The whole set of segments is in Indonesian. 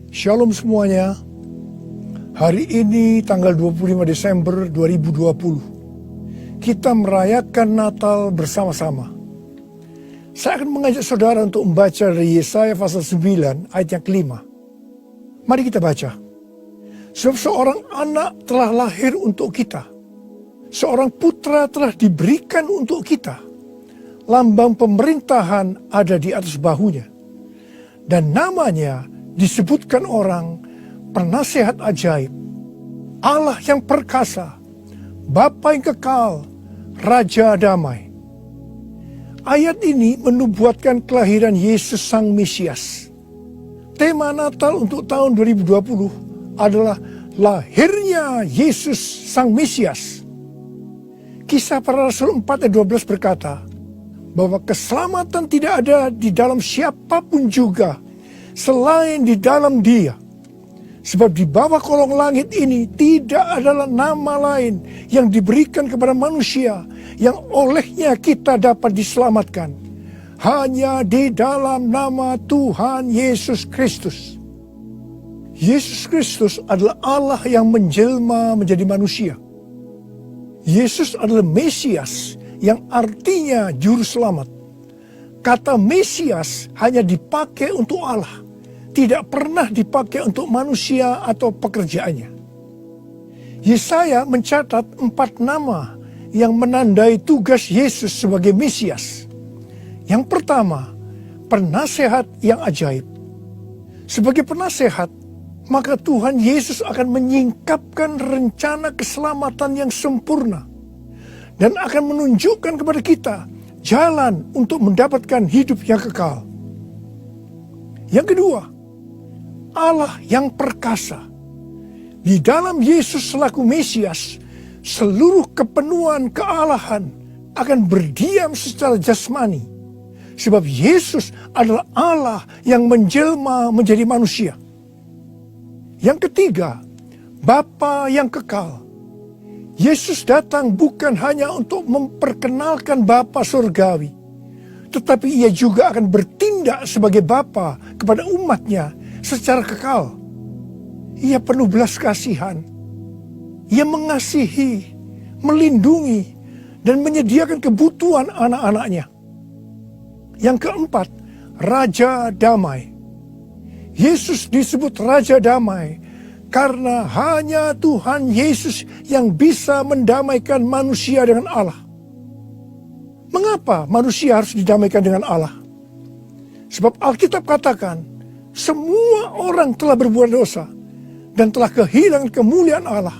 Shalom semuanya. Hari ini tanggal 25 Desember 2020. Kita merayakan Natal bersama-sama. Saya akan mengajak saudara untuk membaca dari Yesaya pasal 9 ayat yang kelima. Mari kita baca. Sebab seorang anak telah lahir untuk kita. Seorang putra telah diberikan untuk kita. Lambang pemerintahan ada di atas bahunya. Dan namanya disebutkan orang Penasehat Ajaib, Allah yang perkasa, Bapa yang kekal, Raja Damai. Ayat ini menubuatkan kelahiran Yesus Sang Mesias. Tema Natal untuk tahun 2020 adalah lahirnya Yesus Sang Mesias. Kisah Para Rasul 4 ayat 12 berkata bahwa keselamatan tidak ada di dalam siapapun juga selain di dalam Dia. Sebab di bawah kolong langit ini tidak adalah nama lain yang diberikan kepada manusia yang olehnya kita dapat diselamatkan. Hanya di dalam nama Tuhan Yesus Kristus. Yesus Kristus adalah Allah yang menjelma menjadi manusia. Yesus adalah Mesias yang artinya juru selamat. Kata Mesias hanya dipakai untuk Allah, tidak pernah dipakai untuk manusia atau pekerjaannya. Yesaya mencatat 4 nama yang menandai tugas Yesus sebagai Mesias. Yang pertama, penasehat yang ajaib. Sebagai penasehat, maka Tuhan Yesus akan menyingkapkan rencana keselamatan yang sempurna dan akan menunjukkan kepada kita jalan untuk mendapatkan hidup yang kekal. Yang kedua, Allah yang perkasa. Di dalam Yesus selaku Mesias, seluruh kepenuhan kealahan akan berdiam secara jasmani. Sebab Yesus adalah Allah yang menjelma menjadi manusia. Yang ketiga, Bapa yang kekal. Yesus datang bukan hanya untuk memperkenalkan Bapa surgawi, tetapi ia juga akan bertindak sebagai Bapa kepada umatnya secara kekal. Ia penuh belas kasihan. Ia mengasihi, melindungi, dan menyediakan kebutuhan anak-anaknya. Yang keempat, Raja Damai. Yesus disebut Raja Damai karena hanya Tuhan Yesus yang bisa mendamaikan manusia dengan Allah. Mengapa manusia harus didamaikan dengan Allah? Sebab Alkitab katakan, semua orang telah berbuat dosa dan telah kehilangan kemuliaan Allah.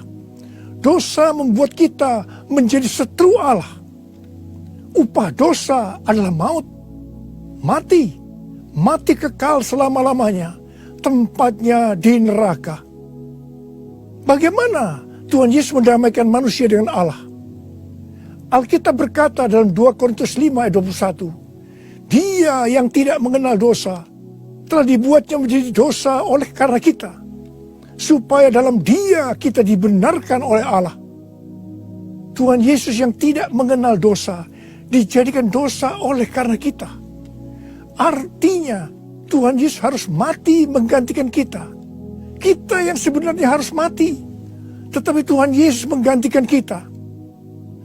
Dosa membuat kita menjadi setru Allah. Upah dosa adalah maut, mati kekal selama-lamanya, tempatnya di neraka. Bagaimana Tuhan Yesus mendamaikan manusia dengan Allah? Alkitab berkata dalam 2 Korintus 5 ayat 21, Dia yang tidak mengenal dosa telah dibuatnya menjadi dosa oleh karena kita, supaya dalam Dia kita dibenarkan oleh Allah. Tuhan Yesus yang tidak mengenal dosa dijadikan dosa oleh karena kita. Artinya Tuhan Yesus harus mati menggantikan kita. Kita yang sebenarnya harus mati, tetapi Tuhan Yesus menggantikan kita.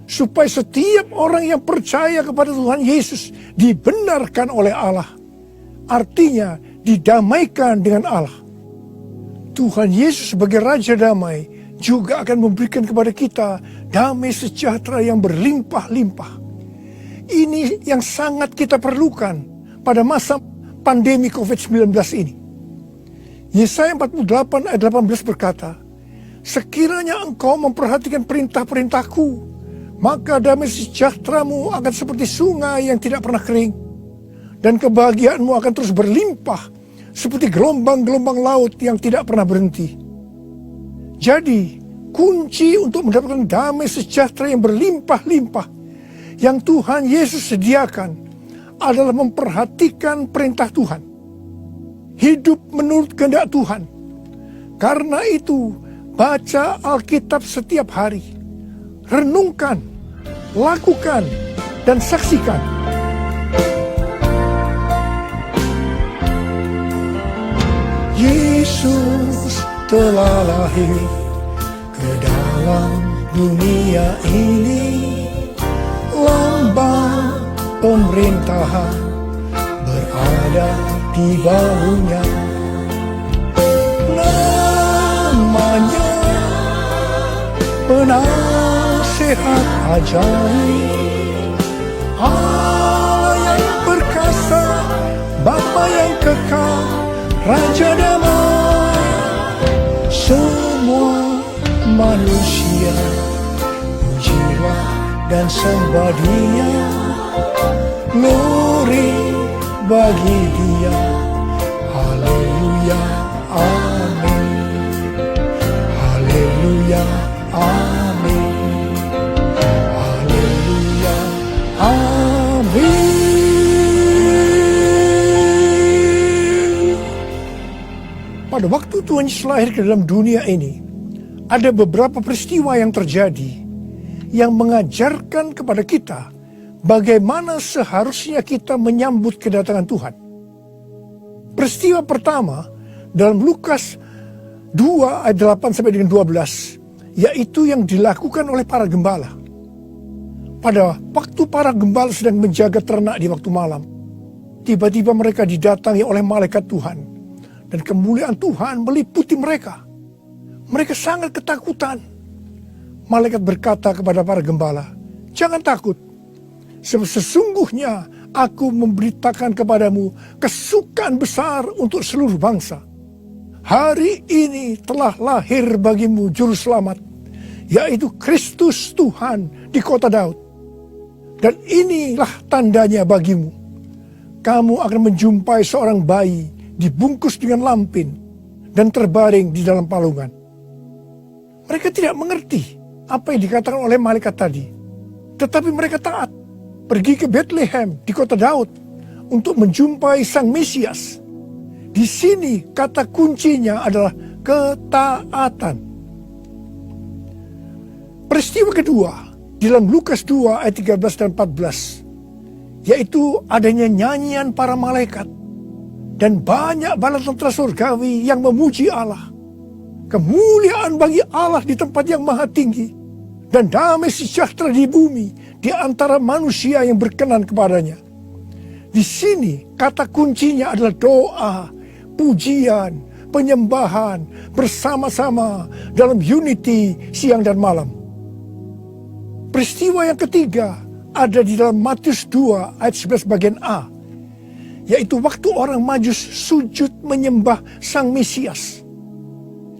Supaya setiap orang yang percaya kepada Tuhan Yesus dibenarkan oleh Allah. Artinya didamaikan dengan Allah. Tuhan Yesus sebagai Raja Damai juga akan memberikan kepada kita damai sejahtera yang berlimpah-limpah. Ini yang sangat kita perlukan pada masa pandemi COVID-19 ini. Yesaya 48 ayat 18 berkata, Sekiranya engkau memperhatikan perintah-perintahku, maka damai sejahteramu akan seperti sungai yang tidak pernah kering. Dan kebahagiaanmu akan terus berlimpah seperti gelombang-gelombang laut yang tidak pernah berhenti. Jadi, kunci untuk mendapatkan damai sejahtera yang berlimpah-limpah yang Tuhan Yesus sediakan adalah memperhatikan perintah Tuhan. Hidup menurut kehendak Tuhan. Karena itu, baca Alkitab setiap hari. Renungkan, lakukan, dan saksikan. Yesus telah lahir ke dalam dunia ini. Lambang pemerintahan berada di bahunya. Namanya Penasehat Ajaib, Allah yang perkasa, Bapa yang kekal, Raja damai. Semua manusia pujilah dan sembah Dia, glory bagi Dia. Haleluya, amin. Haleluya, amin. Haleluya, amin. Pada waktu Tuhan Yesus lahir ke dalam dunia ini, ada beberapa peristiwa yang terjadi yang mengajarkan kepada kita bagaimana seharusnya kita menyambut kedatangan Tuhan. Peristiwa pertama dalam Lukas 2 ayat 8 sampai dengan 12, yaitu yang dilakukan oleh para gembala. Pada waktu para gembala sedang menjaga ternak di waktu malam, tiba-tiba mereka didatangi oleh malaikat Tuhan, dan kemuliaan Tuhan meliputi mereka. Mereka sangat ketakutan. Malaikat berkata kepada para gembala, "Jangan takut, sebab sesungguhnya aku memberitakan kepadamu kesukaan besar untuk seluruh bangsa. Hari ini telah lahir bagimu Juru Selamat, yaitu Kristus Tuhan di kota Daud. Dan inilah tandanya bagimu. Kamu akan menjumpai seorang bayi dibungkus dengan lampin dan terbaring di dalam palungan." Mereka tidak mengerti apa yang dikatakan oleh malaikat tadi. Tetapi mereka taat, pergi ke Bethlehem di kota Daud untuk menjumpai Sang Mesias. Di sini kata kuncinya adalah ketaatan. Peristiwa kedua di dalam Lukas 2 ayat 13 dan 14, yaitu adanya nyanyian para malaikat dan banyak bala tentara surgawi yang memuji Allah. Kemuliaan bagi Allah di tempat yang maha tinggi, dan damai sejahtera di bumi di antara manusia yang berkenan kepadanya. Di sini kata kuncinya adalah doa, pujian, penyembahan bersama-sama dalam unity siang dan malam. Peristiwa yang ketiga ada di dalam Matius 2 ayat 11 bagian A, yaitu waktu orang Majus sujud menyembah Sang Mesias.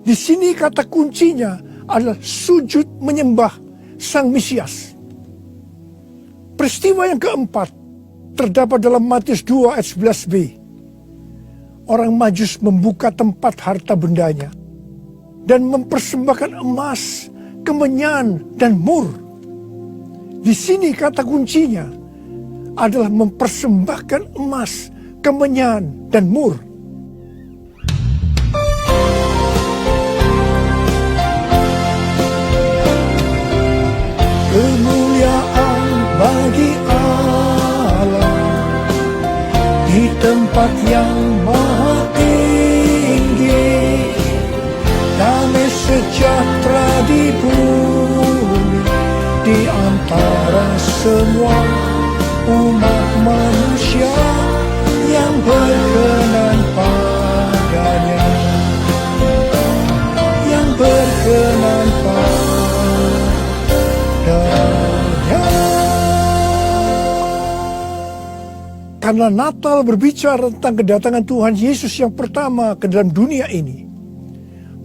Di sini kata kuncinya adalah sujud menyembah Sang Mesias. Peristiwa yang keempat terdapat dalam Matius 2 ayat 11b. Orang Majus membuka tempat harta bendanya dan mempersembahkan emas, kemenyan, dan mur. Di sini kata kuncinya adalah mempersembahkan emas, kemenyan, dan mur. Kemuliaan bagi Allah di tempat yang maha tinggi, damai sejahtera di bumi di antara semua umat manusia yang berkenan padanya, yang berkenan padanya. Karena Natal berbicara tentang kedatangan Tuhan Yesus yang pertama ke dalam dunia ini,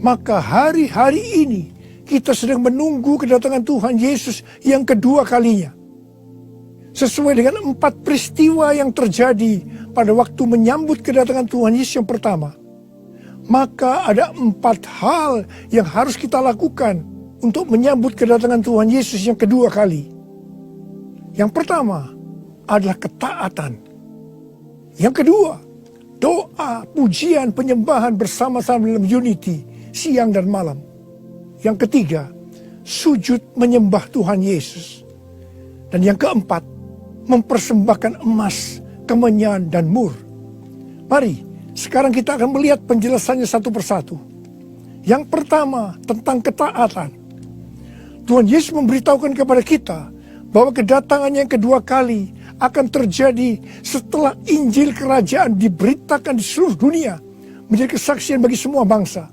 maka hari-hari ini kita sedang menunggu kedatangan Tuhan Yesus yang kedua kalinya. Sesuai dengan 4 peristiwa yang terjadi pada waktu menyambut kedatangan Tuhan Yesus yang pertama, maka ada 4 hal yang harus kita lakukan untuk menyambut kedatangan Tuhan Yesus yang kedua kali. Yang pertama adalah ketaatan. Yang kedua, doa, pujian, penyembahan bersama-sama dalam unity, siang dan malam. Yang ketiga, sujud menyembah Tuhan Yesus. Dan yang keempat, mempersembahkan emas, kemenyan, dan mur. Mari Sekarang kita akan melihat penjelasannya satu persatu. Yang pertama, tentang ketaatan. Tuhan Yesus memberitahukan kepada kita bahwa kedatangannya yang kedua kali akan terjadi setelah Injil Kerajaan diberitakan di seluruh dunia, menjadi kesaksian bagi semua bangsa.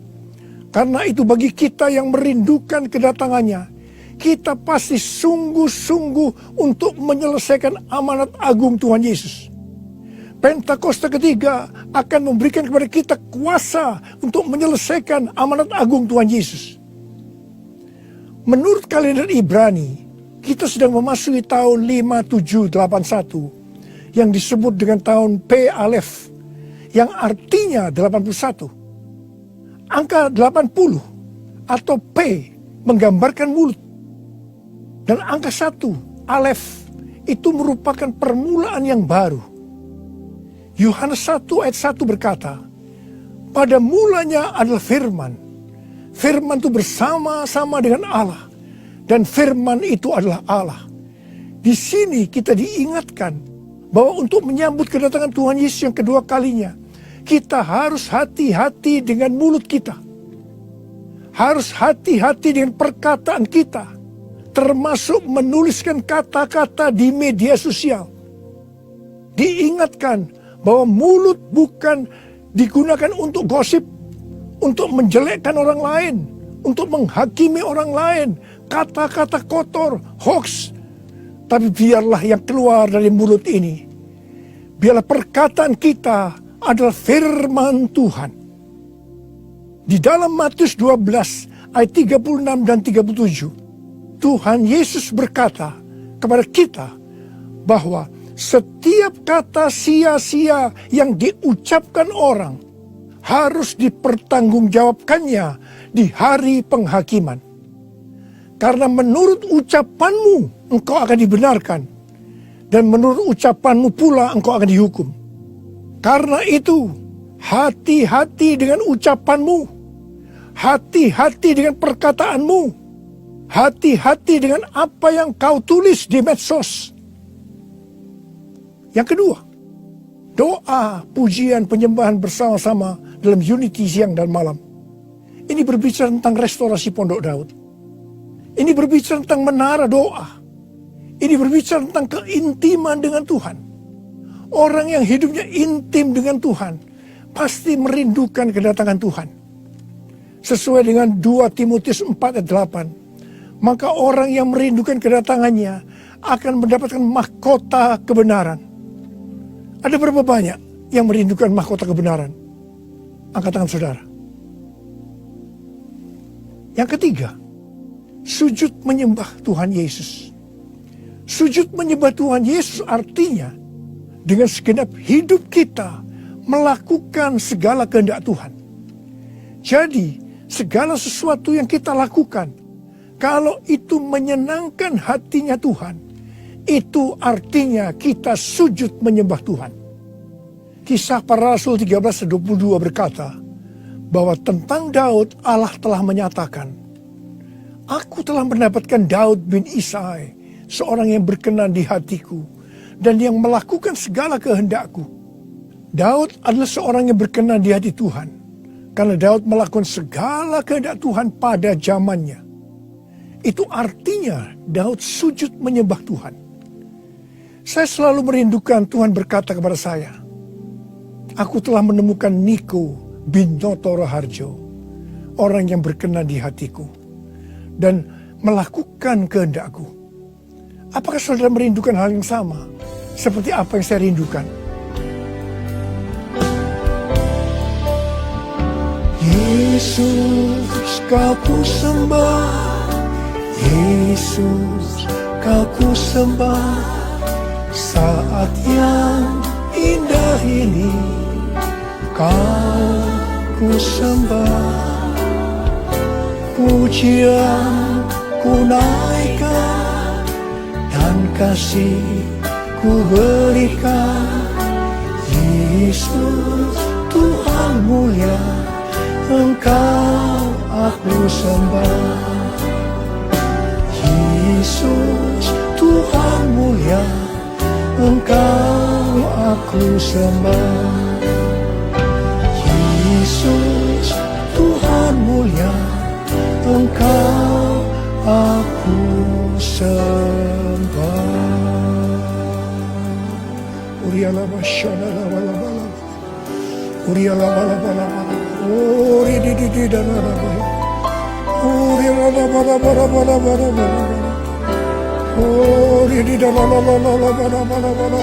Karena itu bagi kita yang merindukan kedatangannya, kita pasti sungguh-sungguh untuk menyelesaikan amanat agung Tuhan Yesus. Pentakosta ketiga akan memberikan kepada kita kuasa untuk menyelesaikan amanat agung Tuhan Yesus. Menurut kalender Ibrani, kita sedang memasuki tahun 5781 yang disebut dengan tahun P Alef, yang artinya 81. Angka 80 atau P menggambarkan mulut. Dan angka 1, Alef, itu merupakan permulaan yang baru. Yohanes 1 ayat 1 berkata, pada mulanya adalah firman. Firman itu bersama-sama dengan Allah. Dan firman itu adalah Allah. Di sini kita diingatkan bahwa untuk menyambut kedatangan Tuhan Yesus yang kedua kalinya, kita harus hati-hati dengan mulut kita. Harus hati-hati dengan perkataan kita. Termasuk menuliskan kata-kata di media sosial. Diingatkan bahwa mulut bukan digunakan untuk gosip, untuk menjelekkan orang lain, untuk menghakimi orang lain, kata-kata kotor, hoax. Tapi biarlah yang keluar dari mulut ini, biarlah perkataan kita adalah firman Tuhan. Di dalam Matius 12 ayat 36 dan 37, Tuhan Yesus berkata kepada kita bahwa setiap kata sia-sia yang diucapkan orang harus dipertanggungjawabkannya di hari penghakiman. Karena menurut ucapanmu engkau akan dibenarkan, dan menurut ucapanmu pula engkau akan dihukum. Karena itu, hati-hati dengan ucapanmu, hati-hati dengan perkataanmu, hati-hati dengan apa yang kau tulis di medsos. Yang kedua, doa, pujian, penyembahan bersama-sama dalam unity siang dan malam. Ini berbicara tentang restorasi Pondok Daud. Ini berbicara tentang menara doa. Ini berbicara tentang keintiman dengan Tuhan. Orang yang hidupnya intim dengan Tuhan pasti merindukan kedatangan Tuhan. Sesuai dengan 2 Timotius 4 ayat 8. Maka orang yang merindukan kedatangannya akan mendapatkan mahkota kebenaran. Ada berapa banyak yang merindukan mahkota kebenaran? Angkat tangan saudara. Yang ketiga, sujud menyembah Tuhan Yesus. Sujud menyembah Tuhan Yesus artinya dengan segenap hidup kita melakukan segala kehendak Tuhan. Jadi segala sesuatu yang kita lakukan, kalau itu menyenangkan hatinya Tuhan, itu artinya kita sujud menyembah Tuhan. Kisah Para Rasul 13:22 berkata bahwa tentang Daud Allah telah menyatakan, aku telah mendapatkan Daud bin Isai, seorang yang berkenan di hatiku dan yang melakukan segala kehendakku. Daud adalah seorang yang berkenan di hati Tuhan, karena Daud melakukan segala kehendak Tuhan pada zamannya. Itu artinya Daud sujud menyembah Tuhan. Saya selalu merindukan Tuhan berkata kepada saya, aku telah menemukan Niko bin Noto Raharjo, orang yang berkenan di hatiku dan melakukan kehendakku. Apakah saudara merindukan hal yang sama seperti apa yang saya rindukan? Yesus, kau ku sembah, Yesus, kau ku sembah, saat yang indah ini kau ku sembah. Pujian ku naikkan dan kasih ku berikan. Yesus, Tuhan mulia, Engkau aku sembah. Yesus, Tuhan mulia, Engkau aku sembah. Uri ala bala bala bala. Uri di dan ala bala. Uri ala bala bala bala bala bala. Uri di dan ala bala bala bala bala.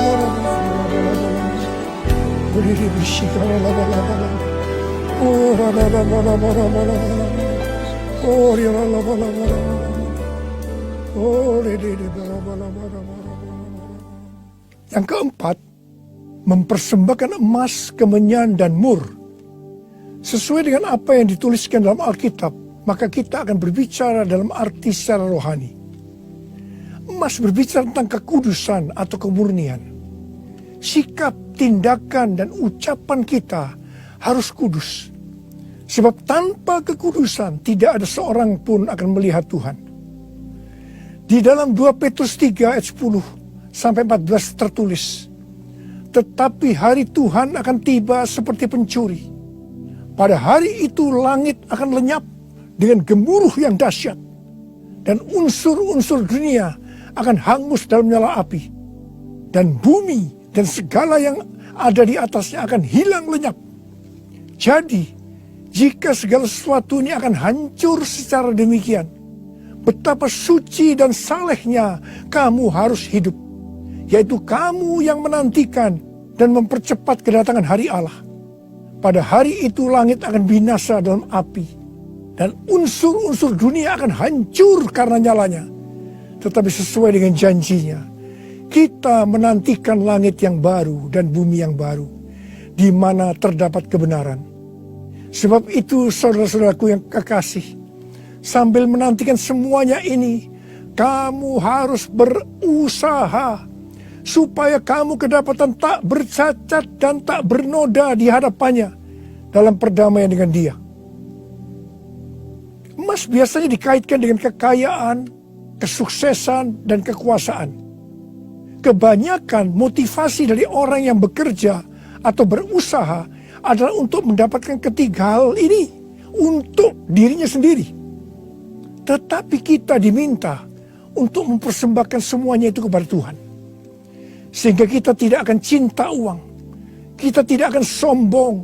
Uri di bishika ala bala bala. Uri ala bala bala bala bala. Uri ala bala bala. Uri di bala bala bala bala. Yang keempat, mempersembahkan emas, kemenyan, dan mur. Sesuai dengan apa yang dituliskan dalam Alkitab, maka kita akan berbicara dalam arti secara rohani. Emas berbicara tentang kekudusan atau kemurnian. Sikap, tindakan, dan ucapan kita harus kudus. Sebab tanpa kekudusan tidak ada seorang pun akan melihat Tuhan. Di dalam 2 Petrus 3 ayat 10 sampai 14 tertulis, tetapi hari Tuhan akan tiba seperti pencuri. Pada hari itu langit akan lenyap dengan gemuruh yang dahsyat, dan unsur-unsur dunia akan hangus dalam nyala api, dan bumi dan segala yang ada di atasnya akan hilang lenyap. Jadi, jika segala sesuatu ini akan hancur secara demikian, betapa suci dan salehnya kamu harus hidup, yaitu kamu yang menantikan dan mempercepat kedatangan hari Allah. Pada hari itu langit akan binasa dalam api, dan unsur-unsur dunia akan hancur karena nyalanya. Tetapi sesuai dengan janjinya, kita menantikan langit yang baru dan bumi yang baru, di mana terdapat kebenaran. Sebab itu saudara-saudaraku yang kekasih, sambil menantikan semuanya ini, kamu harus berusaha supaya kamu kedapatan tak bercacat dan tak bernoda di hadapannya dalam perdamaian dengan Dia. Emas biasanya dikaitkan dengan kekayaan, kesuksesan, dan kekuasaan. Kebanyakan motivasi dari orang yang bekerja atau berusaha adalah untuk mendapatkan ketiga hal ini untuk dirinya sendiri. Tetapi kita diminta untuk mempersembahkan semuanya itu kepada Tuhan. Sehingga kita tidak akan cinta uang, kita tidak akan sombong,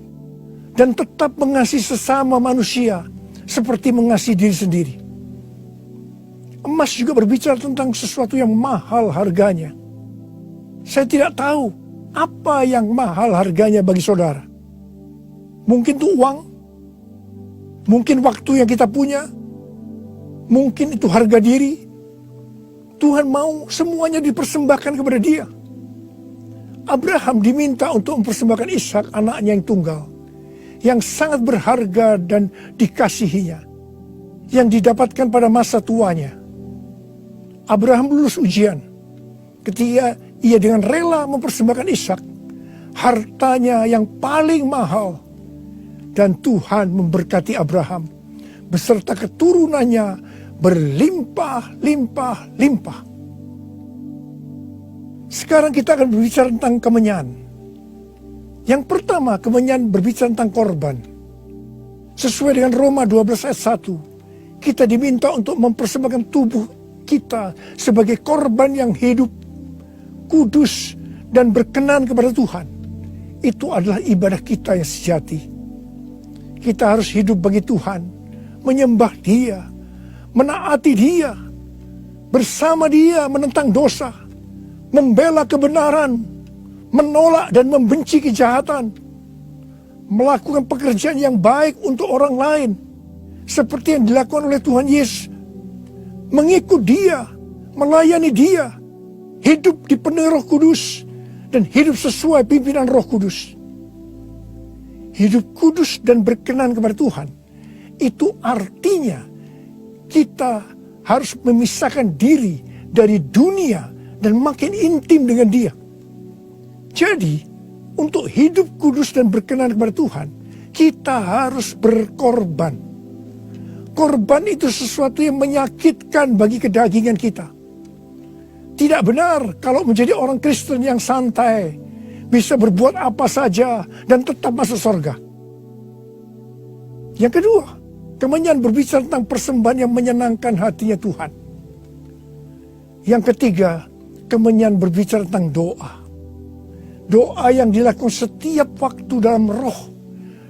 dan tetap mengasihi sesama manusia seperti mengasihi diri sendiri. Emas juga berbicara tentang sesuatu yang mahal harganya. Saya tidak tahu apa yang mahal harganya bagi saudara. Mungkin itu uang, mungkin waktu yang kita punya, mungkin itu harga diri. Tuhan mau semuanya dipersembahkan kepada Dia. Abraham diminta untuk mempersembahkan Ishak, anaknya yang tunggal, yang sangat berharga dan dikasihinya, yang didapatkan pada masa tuanya. Abraham lulus ujian ketika ia dengan rela mempersembahkan Ishak, hartanya yang paling mahal, dan Tuhan memberkati Abraham beserta keturunannya berlimpah-limpah-limpah. Sekarang kita akan berbicara tentang kemenyan. Yang pertama, kemenyan berbicara tentang korban. Sesuai dengan Roma 12 ayat 1, kita diminta untuk mempersembahkan tubuh kita sebagai korban yang hidup, kudus, dan berkenan kepada Tuhan. Itu adalah ibadah kita yang sejati. Kita harus hidup bagi Tuhan, menyembah Dia, menaati Dia, bersama Dia menentang dosa, membela kebenaran, menolak dan membenci kejahatan, melakukan pekerjaan yang baik untuk orang lain, seperti yang dilakukan oleh Tuhan Yesus, mengikut Dia, melayani Dia, hidup dipenuhi Roh Kudus, dan hidup sesuai pimpinan Roh Kudus. Hidup kudus dan berkenan kepada Tuhan, itu artinya kita harus memisahkan diri dari dunia dan makin intim dengan Dia. Jadi, untuk hidup kudus dan berkenan kepada Tuhan, kita harus berkorban. Korban itu sesuatu yang menyakitkan bagi kedagingan kita. Tidak benar kalau menjadi orang Kristen yang santai, bisa berbuat apa saja dan tetap masuk surga. Yang kedua, kemenyan berbicara tentang persembahan yang menyenangkan hatinya Tuhan. Yang ketiga, kemenyan berbicara tentang doa. Doa yang dilakukan setiap waktu dalam roh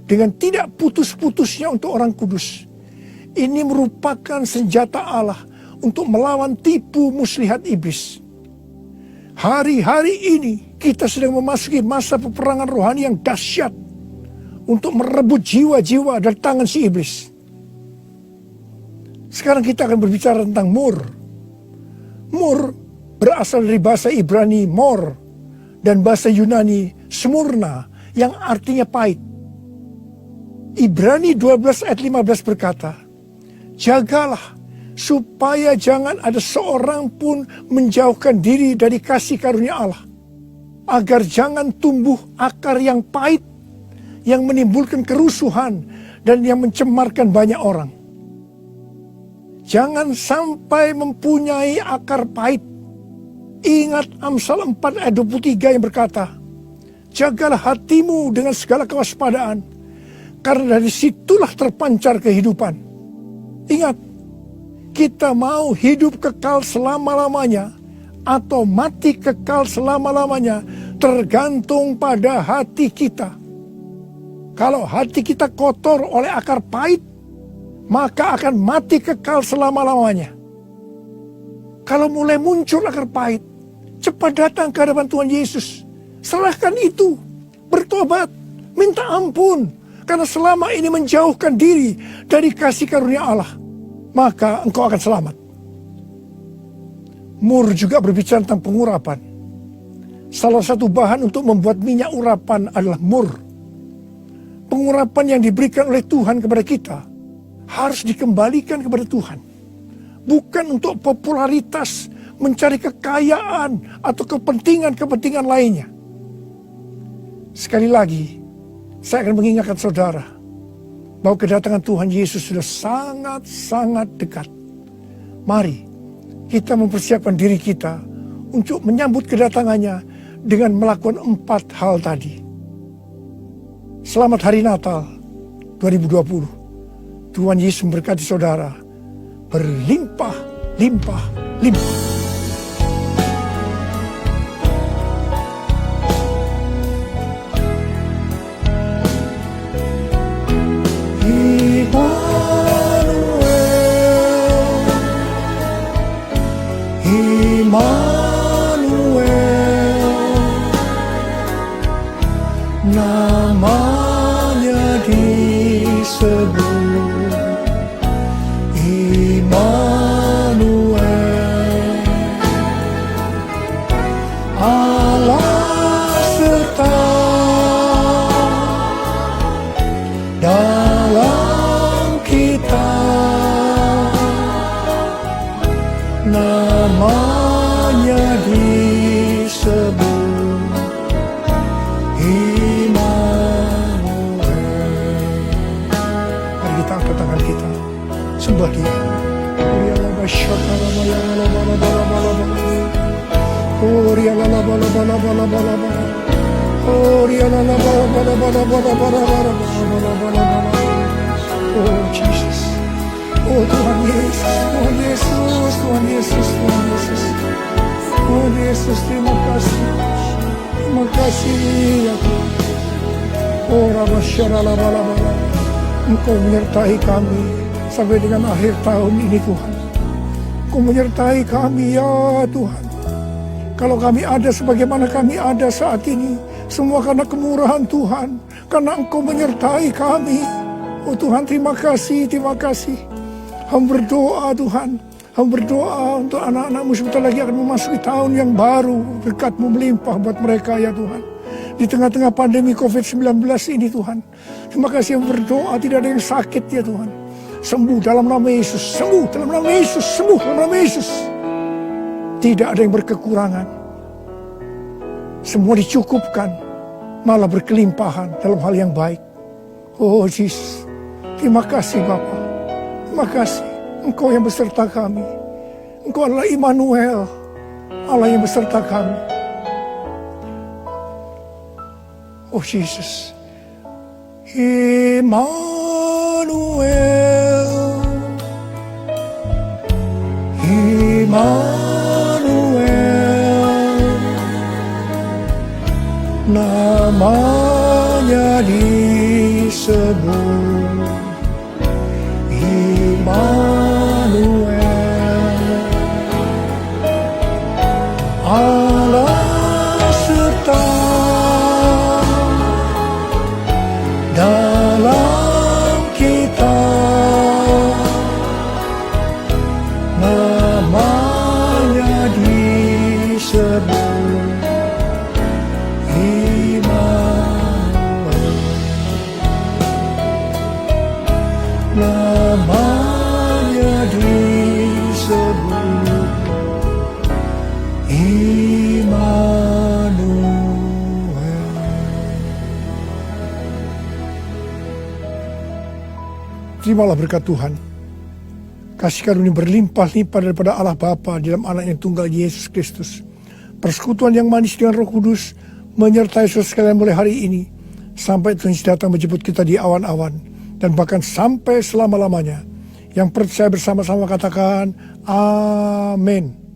dengan tidak putus-putusnya untuk orang kudus. Ini merupakan senjata Allah untuk melawan tipu muslihat iblis. Hari-hari ini kita sedang memasuki masa peperangan rohani yang dahsyat untuk merebut jiwa-jiwa dari tangan si iblis. Sekarang kita akan berbicara tentang mur. Mur berasal dari bahasa Ibrani mor dan bahasa Yunani smurna yang artinya pahit. Ibrani 12 ayat 15 berkata, jagalah supaya jangan ada seorang pun menjauhkan diri dari kasih karunia Allah, agar jangan tumbuh akar yang pahit, yang menimbulkan kerusuhan dan yang mencemarkan banyak orang. Jangan sampai mempunyai akar pahit. Ingat Amsal 4 ayat 23 yang berkata, jagalah hatimu dengan segala kewaspadaan, karena dari situlah terpancar kehidupan. Ingat, kita mau hidup kekal selama-lamanya atau mati kekal selama-lamanya tergantung pada hati kita. Kalau hati kita kotor oleh akar pahit, maka akan mati kekal selama-lamanya. Kalau mulai muncul akar pahit, cepat datang ke hadapan Tuhan Yesus. Serahkan itu, bertobat, minta ampun. Karena selama ini menjauhkan diri dari kasih karunia Allah, maka engkau akan selamat. Mur juga berbicara tentang pengurapan. Salah satu bahan untuk membuat minyak urapan adalah mur. Pengurapan yang diberikan oleh Tuhan kepada kita harus dikembalikan kepada Tuhan. Bukan untuk popularitas, mencari kekayaan, atau kepentingan-kepentingan lainnya. Sekali lagi, saya akan mengingatkan saudara bahwa kedatangan Tuhan Yesus sudah sangat-sangat dekat. Mari kita mempersiapkan diri kita untuk menyambut kedatangannya dengan melakukan 4 hal tadi. Selamat Hari Natal 2020. Tuhan Yesus memberkati saudara berlimpah, limpah, limpah. Immanuel, namanya disebut Immanuel, Allah serta dalam kita, namanya disebut Immanuel. Mari kita angkat tangan kita, sembah Dia. Oh Jesus, oh Tuhan Yesus, Tuhan Yesus, Tuhan Yesus, Tuhan Yesus, Tuhan Yesus, terima kasih ya Tuhan. Oh Rabbasharalabalabala, Engkau menyertai kami sampai dengan akhir tahun ini Tuhan. Engkau menyertai kami ya Tuhan. Kalau kami ada sebagaimana kami ada saat ini, semua karena kemurahan Tuhan, karena Engkau menyertai kami. Oh Tuhan, terima kasih, terima kasih. Hamba berdoa Tuhan, hamba berdoa untuk anak-anak-Mu sebentar lagi akan memasuki tahun yang baru, berkat-Mu melimpah buat mereka ya Tuhan. Di tengah-tengah pandemi COVID-19 ini Tuhan, terima kasih, hamba berdoa tidak ada yang sakit ya Tuhan. Sembuh dalam nama Yesus, sembuh dalam nama Yesus, sembuh dalam nama Yesus. Tidak ada yang berkekurangan. Semua dicukupkan, malah berkelimpahan dalam hal yang baik. Oh Jesus, terima kasih Bapa. Terima kasih, Engkau yang beserta kami. Engkau adalah Immanuel, Allah yang beserta kami. Oh Jesus, Immanuel, Immanuel, namanya disebut Immanuel, Allah serta dalam kita, namanya disebut Immanuel, namanya disebut Immanuel. Terimalah berkat Tuhan. Kasih karunia berlimpah-limpah daripada Allah Bapa di dalam Anak yang tunggal Yesus Kristus. Persekutuan yang manis dengan Roh Kudus menyertai saudara sekalian mulai hari ini sampai Tuhan Yesus datang menjemput kita di awan-awan dan bahkan sampai selama-lamanya. Yang percaya bersama-sama katakan amin.